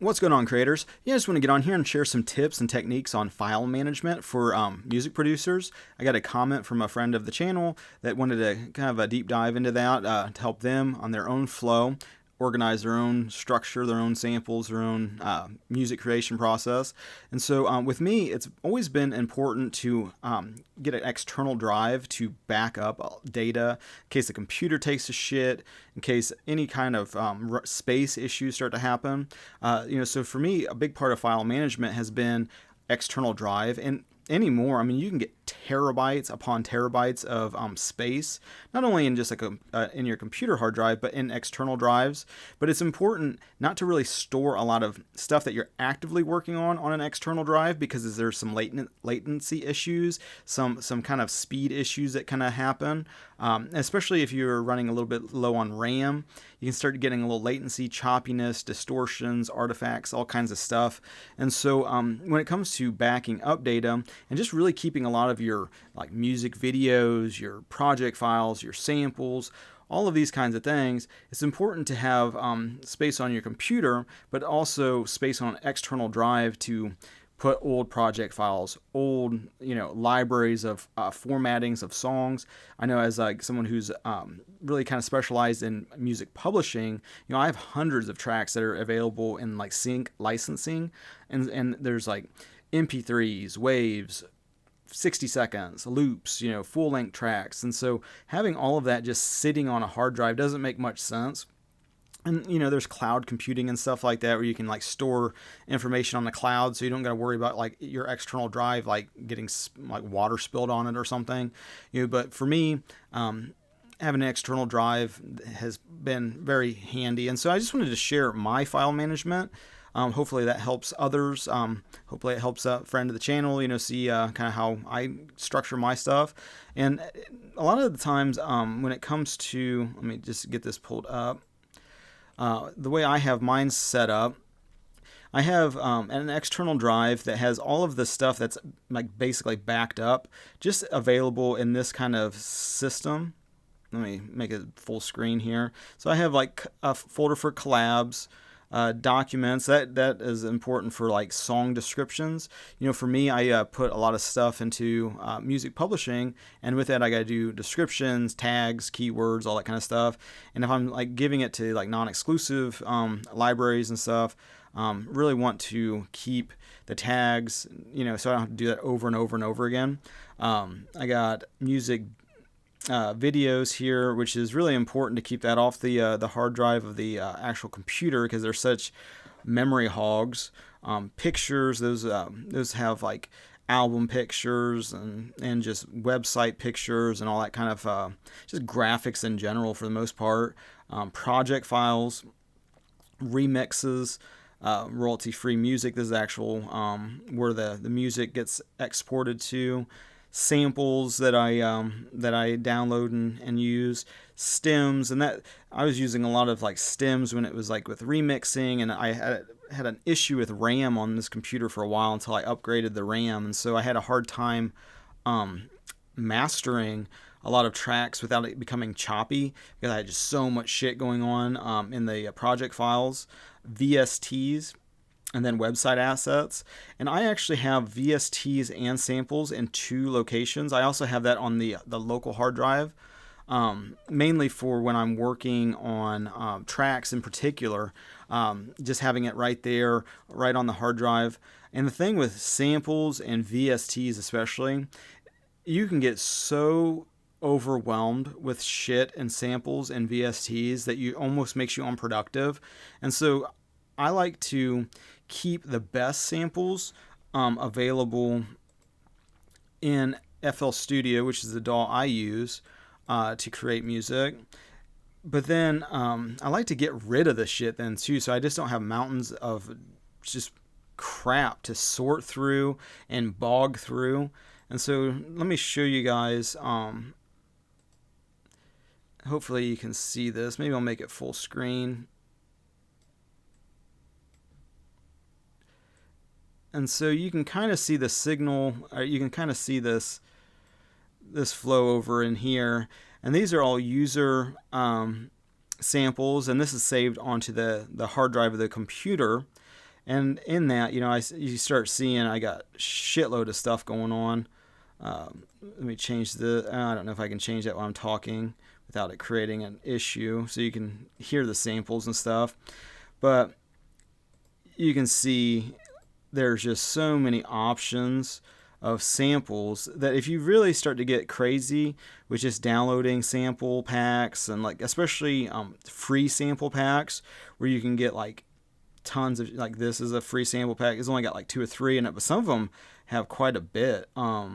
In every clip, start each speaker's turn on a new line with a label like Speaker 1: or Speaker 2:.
Speaker 1: What's going on, creators? Yeah, I just want to get on here and share some tips and techniques on file management for music producers. I got a comment from a friend of the channel that wanted to kind of a deep dive into that to help them on their own flow, organize their own structure, their own samples, their own music creation process. And so with me, it's always been important to get an external drive to back up data in case the computer takes a shit, in case any kind of space issues start to happen. So for me, a big part of file management has been external drive. And anymore, I mean, you can get terabytes upon terabytes of space, not only in just like in your computer hard drive, but in external drives. But it's important not to really store a lot of stuff that you're actively working on an external drive, because there's some latency issues, some kind of speed issues that kind of happen, especially if you're running a little bit low on RAM. You can start getting a little latency, choppiness, distortions, artifacts, all kinds of stuff. And so when it comes to backing up data and just really keeping a lot of your like music videos, your project files, your samples, all of these kinds of things, it's important to have space on your computer, but also space on an external drive to put old project files, old libraries of formattings of songs. I know, as like someone who's really kind of specialized in music publishing, I have hundreds of tracks that are available in like sync licensing, and there's like MP3s, waves, 60 seconds, loops, full length tracks. And so having all of that just sitting on a hard drive doesn't make much sense. And there's cloud computing and stuff like that where you can like store information on the cloud, so you don't got to worry about like your external drive like getting like water spilled on it or something. But for me, having an external drive has been very handy. And so I just wanted to share my file management. Hopefully that helps others. Hopefully it helps a friend of the channel, see kind of how I structure my stuff. And a lot of the times when it comes to, let me just get this pulled up. The way I have mine set up, I have an external drive that has all of the stuff that's like basically backed up, just available in this kind of system. Let me make it full screen here. So I have like a folder for collabs, documents. That is important for like song descriptions. For me, I put a lot of stuff into music publishing, and with that I got to do descriptions, tags, keywords, all that kind of stuff. And if I'm like giving it to like non-exclusive libraries and stuff, really want to keep the tags, so I don't have to do that over and over and over again. I got music videos here, which is really important to keep that off the hard drive of the actual computer, because they're such memory hogs. Pictures, those have like album pictures and just website pictures and all that kind of just graphics in general for the most part. Project files, remixes, royalty-free music. This is actual where the music gets exported to. Samples that I download and use, stems, and that I was using a lot of like stems when it was like with remixing, and I had an issue with RAM on this computer for a while until I upgraded the RAM, and so I had a hard time mastering a lot of tracks without it becoming choppy, because I had just so much shit going on in the project files. VSTs, and then website assets. And I actually have VSTs and samples in 2 locations. I also have that on the local hard drive, mainly for when I'm working on tracks in particular, just having it right there, right on the hard drive. And the thing with samples and VSTs especially, you can get so overwhelmed with shit and samples and VSTs that you almost makes you unproductive. And so I like to keep the best samples available in FL Studio, which is the DAW I use to create music. But then I like to get rid of the shit then too, so I just don't have mountains of just crap to sort through and bog through. And so let me show you guys. Hopefully you can see this. Maybe I'll make it full screen. And so you can kind of see the signal, or you can kind of see this flow over in here. And these are all user samples, and this is saved onto the hard drive of the computer. And in that, you start seeing I got a shitload of stuff going on. Let me change I don't know if I can change that while I'm talking without it creating an issue, so you can hear the samples and stuff. But you can see there's just so many options of samples that if you really start to get crazy with just downloading sample packs, and like especially free sample packs where you can get like tons of, like this is a free sample pack. It's only got like 2 or 3 in it, but some of them have quite a bit. Let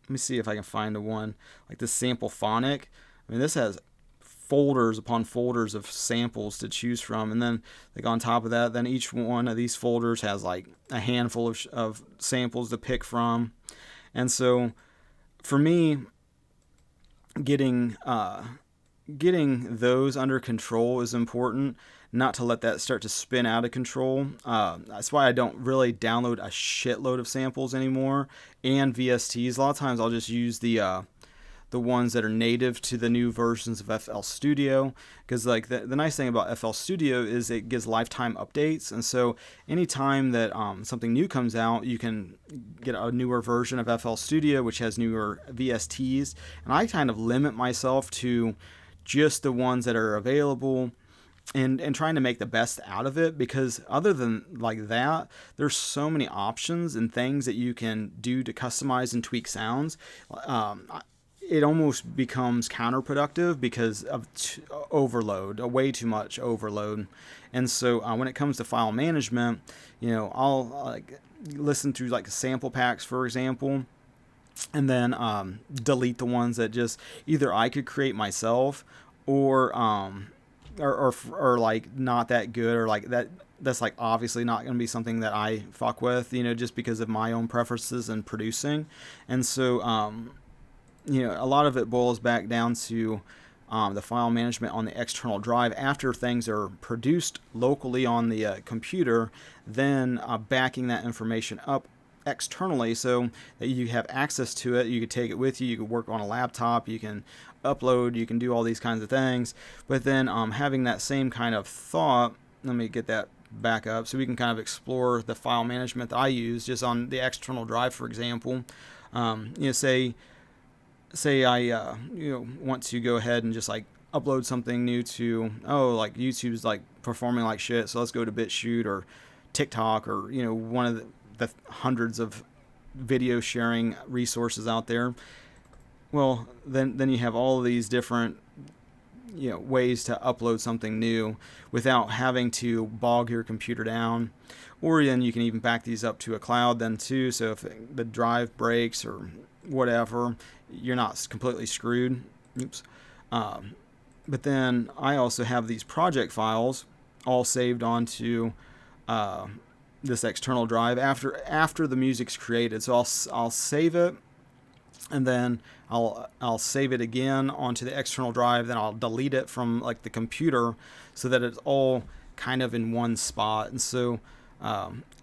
Speaker 1: me see if I can find the one like this sample phonic. I mean, this has folders upon folders of samples to choose from, and then like on top of that, then each one of these folders has like a handful of samples to pick from. And so for me, getting those under control is important, not to let that start to spin out of control. That's why I don't really download a shitload of samples anymore, and VSTs. A lot of times I'll just use the ones that are native to the new versions of FL Studio, because like the nice thing about FL Studio is it gives lifetime updates, and so anytime that something new comes out, you can get a newer version of FL Studio which has newer VSTs. And I kind of limit myself to just the ones that are available, and trying to make the best out of it, because other than like that, there's so many options and things that you can do to customize and tweak sounds. It almost becomes counterproductive because of overload, way too much overload. And so when it comes to file management, I'll like listen through like sample packs, for example, and then delete the ones that just either I could create myself, or like not that good, or like that's like obviously not going to be something that I fuck with, just because of my own preferences in producing. And so a lot of it boils back down to the file management on the external drive after things are produced locally on the computer, then backing that information up externally so that you have access to it. You could take it with you. You could work on a laptop. You can upload. You can do all these kinds of things. But then having that same kind of thought, let me get that back up so we can kind of explore the file management that I use just on the external drive, for example. Say I want to go ahead and just like upload something new to, like YouTube's like performing like shit, so let's go to BitChute or TikTok, or one of the hundreds of video sharing resources out there. Well, then you have all of these different ways to upload something new without having to bog your computer down. Or then you can even back these up to a cloud then too, so if the drive breaks or whatever, you're not completely screwed. Oops. But then I also have these project files all saved onto this external drive after the music's created. So I'll save it, and then I'll save it again onto the external drive. Then I'll delete it from like the computer so that it's all kind of in one spot. And so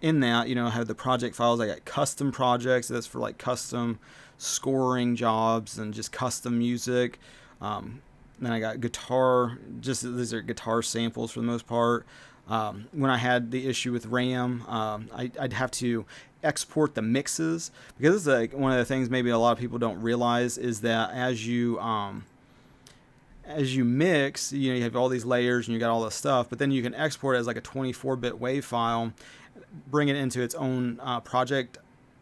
Speaker 1: in that, I have the project files. I got custom projects. That's for like custom scoring jobs and just custom music. Then I got guitar. Just these are guitar samples for the most part. When I had the issue with RAM, I'd have to export the mixes, because it's like one of the things maybe a lot of people don't realize is that as you mix, you have all these layers and you got all this stuff, but then you can export it as like a 24-bit WAV file, bring it into its own project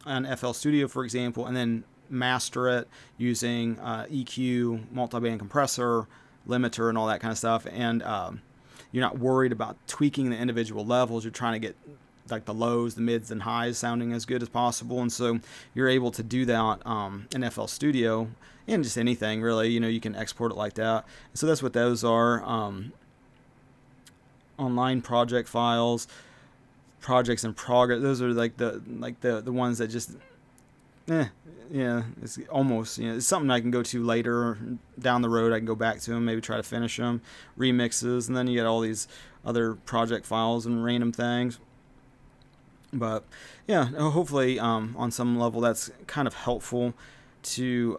Speaker 1: on FL Studio, for example, and then master it using EQ, multiband compressor, limiter, and all that kind of stuff. And you're not worried about tweaking the individual levels. You're trying to get like the lows, the mids, and highs sounding as good as possible. And so you're able to do that in FL Studio, and just anything really. You can export it like that. So that's what those are. Online project files, projects in progress. Those are like the ones that just it's almost, it's something I can go to later down the road. I can go back to them, maybe try to finish them, remixes, and then you get all these other project files and random things. But yeah, hopefully on some level that's kind of helpful to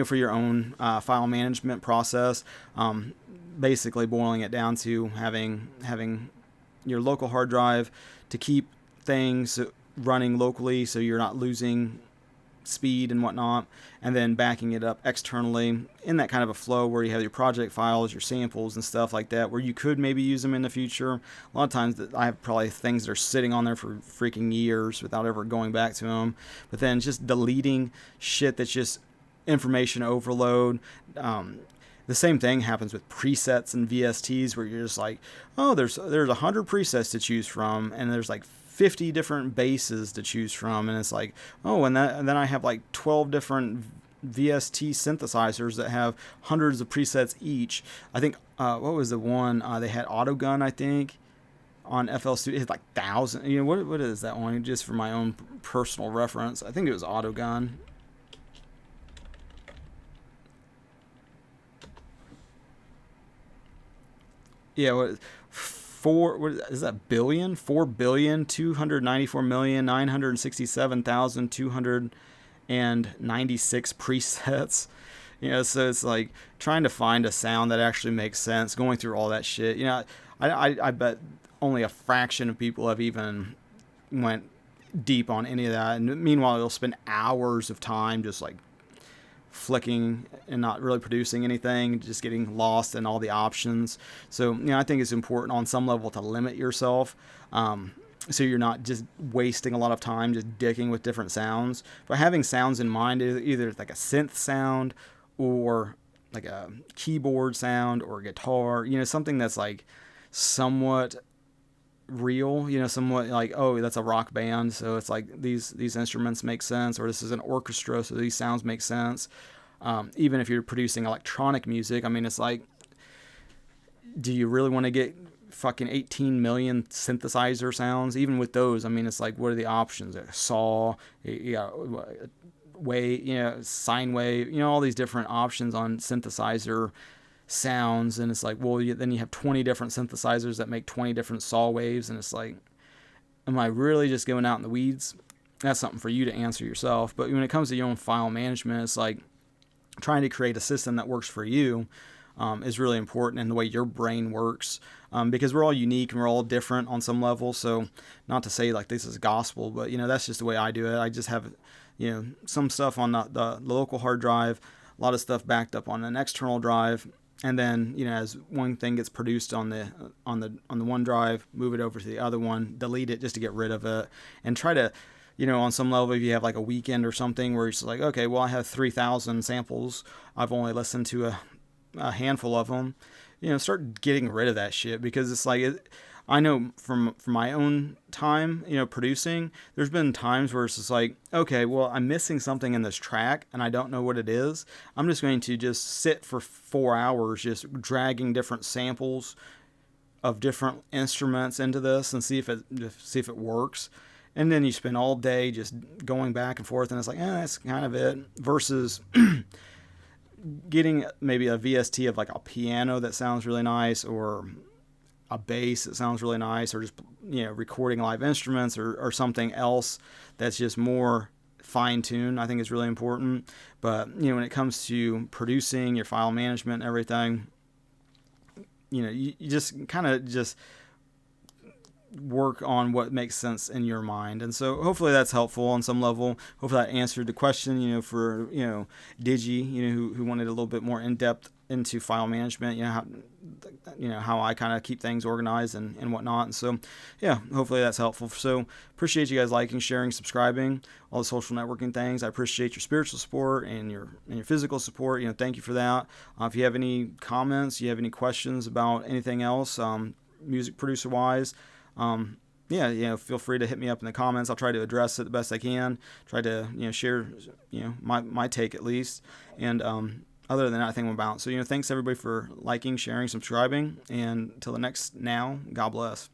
Speaker 1: for your own file management process. Basically boiling it down to having your local hard drive to keep things running locally so you're not losing speed and whatnot, and then backing it up externally in that kind of a flow where you have your project files, your samples and stuff like that, where you could maybe use them in the future. A lot of times I have probably things that are sitting on there for freaking years without ever going back to them, but then just deleting shit that's just information overload. The same thing happens with presets and VSTs, where you're just like, oh, there's 100 presets to choose from, and there's like 50 different basses to choose from, and it's like, oh, and then I have like 12 different VST synthesizers that have hundreds of presets each. I think what was the one they had? Autogun, I think, on FL Studio. It's like 1,000. You know, what is that one? Just for my own personal reference, I think it was Autogun. Yeah, what is that billion? 4,294,967,296 presets. You know, so it's like trying to find a sound that actually makes sense, going through all that shit. You know, I bet only a fraction of people have even went deep on any of that. And meanwhile, they'll spend hours of time just like flicking and not really producing anything, just getting lost in all the options. So, you know, I think it's important on some level to limit yourself, so you're not just wasting a lot of time just dicking with different sounds. But having sounds in mind, either like a synth sound or like a keyboard sound or guitar, you know, something that's like somewhat real, you know, somewhat like, oh, that's a rock band, so it's like these instruments make sense, or this is an orchestra, so these sounds make sense. Even if you're producing electronic music, I mean, it's like, do you really want to get fucking 18 million synthesizer sounds? Even with those, I mean, it's like, what are the options? A saw, wave, you know, sine wave, you know, all these different options on synthesizer sounds. And it's like, well, then you have 20 different synthesizers that make 20 different saw waves, and it's like, am I really just going out in the weeds? That's something for you to answer yourself. But when it comes to your own file management, it's like trying to create a system that works for you is really important, and the way your brain works, because we're all unique and we're all different on some level. So not to say like this is gospel, but you know, that's just the way I do it. I just have, you know, some stuff on the local hard drive, a lot of stuff backed up on an external drive. And then, you know, as one thing gets produced on the one drive, move it over to the other one, delete it just to get rid of it, and try to, you know, on some level, if you have like a weekend or something where it's like, okay, well, I have 3,000 samples, I've only listened to a handful of them, you know, start getting rid of that shit, because it's like, I know from my own time, you know, producing, there's been times where it's just like, okay, well, I'm missing something in this track and I don't know what it is. I'm just going to just sit for 4 hours just dragging different samples of different instruments into this and see if it works. And then you spend all day just going back and forth, and it's like, that's kind of it. Versus getting maybe a VST of like a piano that sounds really nice, or a bass that sounds really nice, or just, you know, recording live instruments, or something else that's just more fine-tuned, I think is really important. But, you know, when it comes to producing your file management and everything, you know, you just kind of just work on what makes sense in your mind. And so hopefully that's helpful on some level. Hopefully that answered the question, you know, for, you know, Digi, you know, who wanted a little bit more in-depth into file management, you know how I kind of keep things organized and whatnot. And so, yeah, hopefully that's helpful. So appreciate you guys liking, sharing, subscribing, all the social networking things. I appreciate your spiritual support and your physical support. You know, thank you for that. If you have any comments, you have any questions about anything else, music producer wise, yeah, you know, feel free to hit me up in the comments. I'll try to address it the best I can. Try to, you know, share, you know, my take at least. And other than that, I think we'll bounce. So, you know, thanks everybody for liking, sharing, subscribing, and until the next now, God bless.